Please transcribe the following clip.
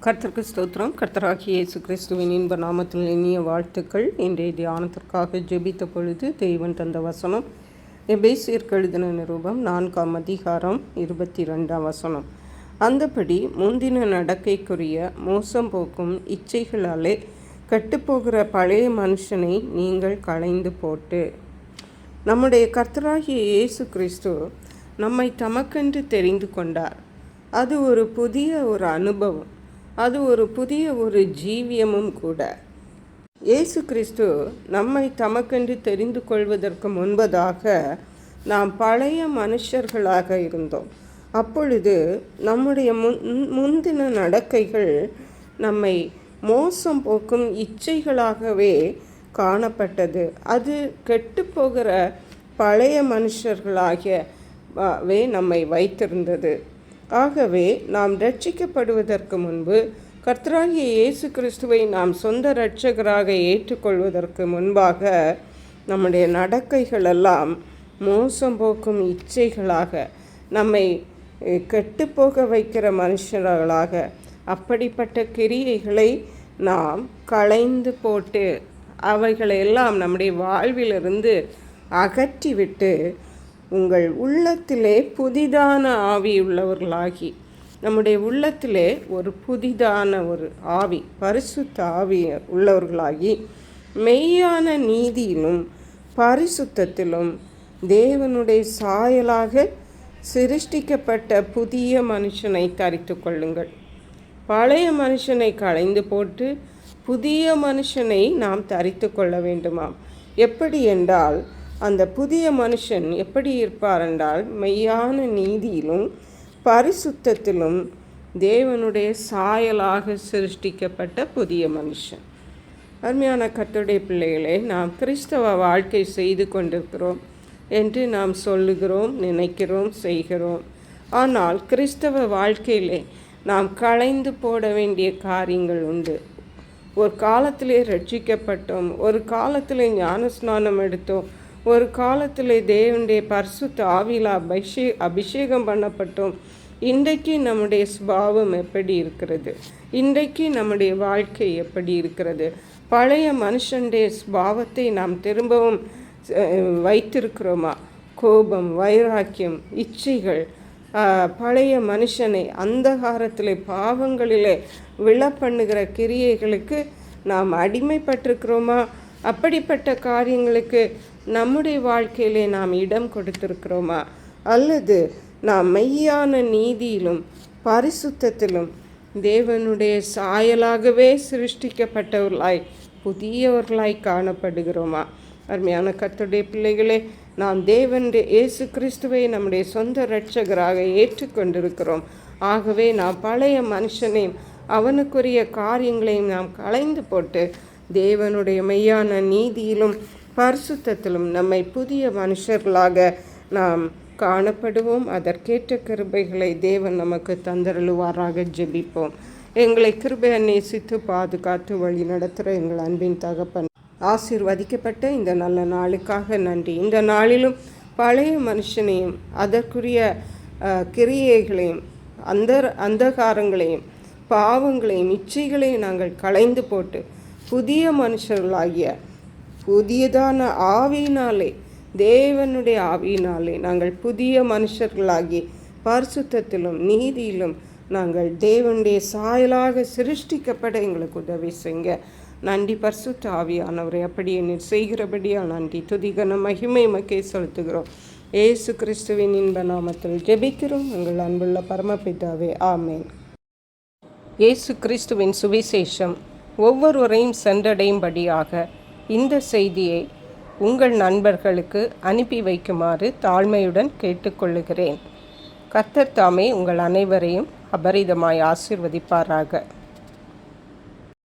கர்த்தருக்கு ஸ்தோத்திரம். கர்த்தராகிய இயேசு கிறிஸ்துவின் இன்ப நாமத்தில் இனிய வாழ்த்துக்கள். இன்றைய தியானத்திற்காக ஜெபித்த பொழுது தேவன் தந்த வசனம் எபேசியருக்கு எழுதின நிருபம் 4ஆம் அதிகாரம் 22ஆம் வசனம். அந்தபடி முந்தின நடக்கைக்குரிய மோசம் போக்கும் இச்சைகளாலே கட்டுப்போகிற பழைய மனுஷனை நீங்கள் களைந்து போட்டு. நம்முடைய கர்த்தராகிய இயேசு கிறிஸ்து நம்மை தமக்கென்று தெரிந்து கொண்டார். அது ஒரு புதிய அனுபவம், அது ஒரு புதிய ஜீவியமும் கூட. இயேசு கிறிஸ்து நம்மை தமக்கென்று தெரிந்து கொள்வதற்கு முன்பதாக நாம் பழைய மனுஷர்களாக இருந்தோம். அப்பொழுது நம்முடைய முந்தின நடக்கைகள் நம்மை மோசம் போக்கும் இச்சைகளாகவே காணப்பட்டது. அது கெட்டுப்போகிற பழைய மனுஷர்களாகவே நம்மை வைத்திருந்தது. ஆகவே நாம் ரட்சிக்கப்படுவதற்கு முன்பு, கர்த்தராகிய இயேசு கிறிஸ்துவை நாம் சொந்த இரட்சகராக ஏற்றுக்கொள்வதற்கு முன்பாக நம்முடைய நடக்கைகளெல்லாம் மோசம் போக்கும் இச்சைகளாக, நம்மை கெட்டுப்போக வைக்கிற மனுஷர்களாக, அப்படிப்பட்ட கிரியைகளை நாம் களைந்து போட்டு அவைகளையெல்லாம் நம்முடைய வாழ்விலிருந்து அகற்றிவிட்டு உங்கள் உள்ளத்திலே புதிதான ஆவி உள்ளவர்களாகி, நம்முடைய உள்ளத்திலே ஒரு புதிதான ஆவி, பரிசுத்த ஆவி உள்ளவர்களாகி, மெய்யான நீதியிலும் பரிசுத்தத்திலும் தேவனுடைய சாயலாக சிருஷ்டிக்கப்பட்ட புதிய மனுஷனை தரித்து கொள்ளுங்கள். பழைய மனுஷனை களைந்து போட்டு புதிய மனுஷனை நாம் தரித்து கொள்ள வேண்டுமாம். எப்படி என்றால், அந்த புதிய மனுஷன் எப்படி இருப்பார் என்றால், மெய்யான நீதியிலும் பரிசுத்தத்திலும் தேவனுடைய சாயலாக சிருஷ்டிக்கப்பட்ட புதிய மனுஷன். அருமையான கர்த்தருடைய பிள்ளைகளே, நாம் கிறிஸ்தவ வாழ்க்கை செய்து கொண்டிருக்கிறோம் என்று நாம் சொல்லுகிறோம், நினைக்கிறோம், செய்கிறோம். ஆனால் கிறிஸ்தவ வாழ்க்கையிலே நாம் களைந்து போட வேண்டிய காரியங்கள் உண்டு. ஒரு காலத்திலே ரட்சிக்கப்பட்டோம், ஒரு காலத்திலே ஞானஸ்நானம் எடுத்தோம், ஒரு காலத்தில் தேவனுடைய பரிசுத்த ஆவியில் அபிஷேகம் பண்ணப்பட்டோம். இன்றைக்கு நம்முடைய சுபாவம் எப்படி இருக்கிறது? இன்றைக்கு நம்முடைய வாழ்க்கை எப்படி இருக்கிறது? பழைய மனுஷனுடைய சுபாவத்தை நாம் திரும்பவும் வைத்திருக்கிறோமா? கோபம், வைராக்கியம், இச்சைகள், பழைய மனுஷனை அந்தகாரத்திலே பாவங்களிலே விழப்பண்ணுகிற கிரியைகளுக்கு நாம் அடிமைப்பட்டிருக்கிறோமா? அப்படிப்பட்ட காரியங்களுக்கு நம்முடைய வாழ்க்கையிலே நாம் இடம் கொடுத்திருக்கிறோமா? அல்லது நாம் மெய்யான நீதியிலும் பரிசுத்தத்திலும் தேவனுடைய சாயலாகவே சிருஷ்டிக்கப்பட்டவர்களாய் புதியவர்களாய் காணப்படுகிறோமா? அருமையான கர்த்தருடைய பிள்ளைகளே, நாம் தேவனுடைய இயேசு கிறிஸ்துவை நம்முடைய சொந்த இரட்சகராக ஏற்றுக்கொண்டிருக்கிறோம். ஆகவே நாம் பழைய மனுஷனையும் அவனுக்குரிய காரியங்களையும் நாம் களைந்து போட்டு தேவனுடைய மெய்யான நீதியிலும் பரிசுத்தத்திலும் நம்மை புதிய மனுஷர்களாக நாம் காணப்படுவோம். அதற்கேற்ற கிருபைகளை தேவன் நமக்கு தந்தருளுவாராக. ஜெபிப்போம். எங்களை கிருபையை நேசித்து பாதுகாத்து வழி நடத்துகிற எங்கள் அன்பின் தகப்பன், ஆசீர்வதிக்கப்பட்ட இந்த நல்ல நாளுக்காக நன்றி. இந்த நாளிலும் பழைய மனுஷனையும் அதற்குரிய கிரியைகளையும் அந்தகாரங்களையும் பாவங்களையும் இச்சைகளையும் நாங்கள் களைந்து போட்டு புதிய மனுஷர்களாகிய புதியதான ஆவியினாலே, தேவனுடைய ஆவியினாலே நாங்கள் புதிய மனுஷர்களாகி பரிசுத்தத்திலும் நீதியிலும் நாங்கள் தேவனுடைய சாயலாக சிருஷ்டிக்கப்பட எங்களுக்கு உதவி செய்யுங்க. நன்றி பரிசுத்த ஆவியானவரை, அப்படியே நீர் செய்கிறபடியால் நன்றி, துதிகன மகிமை மக்கே செலுத்துகிறோம். இயேசு கிறிஸ்துவின் இன்ப நாமத்தில் ஜெபிக்கிறோம் எங்கள் அன்புள்ள பரமபிதாவே, ஆமேன். இயேசு கிறிஸ்துவின் சுவிசேஷம் ஒவ்வொருவரையும் சென்றடையும்படியாக இந்த செய்தியை உங்கள் நண்பர்களுக்கு அனுப்பி வைக்குமாறு தாழ்மையுடன் கேட்டுக்கொள்ளுகிறேன். கர்த்தர் தாமே உங்கள் அனைவரையும் அபரிதமாய் ஆசீர்வதிப்பாராக.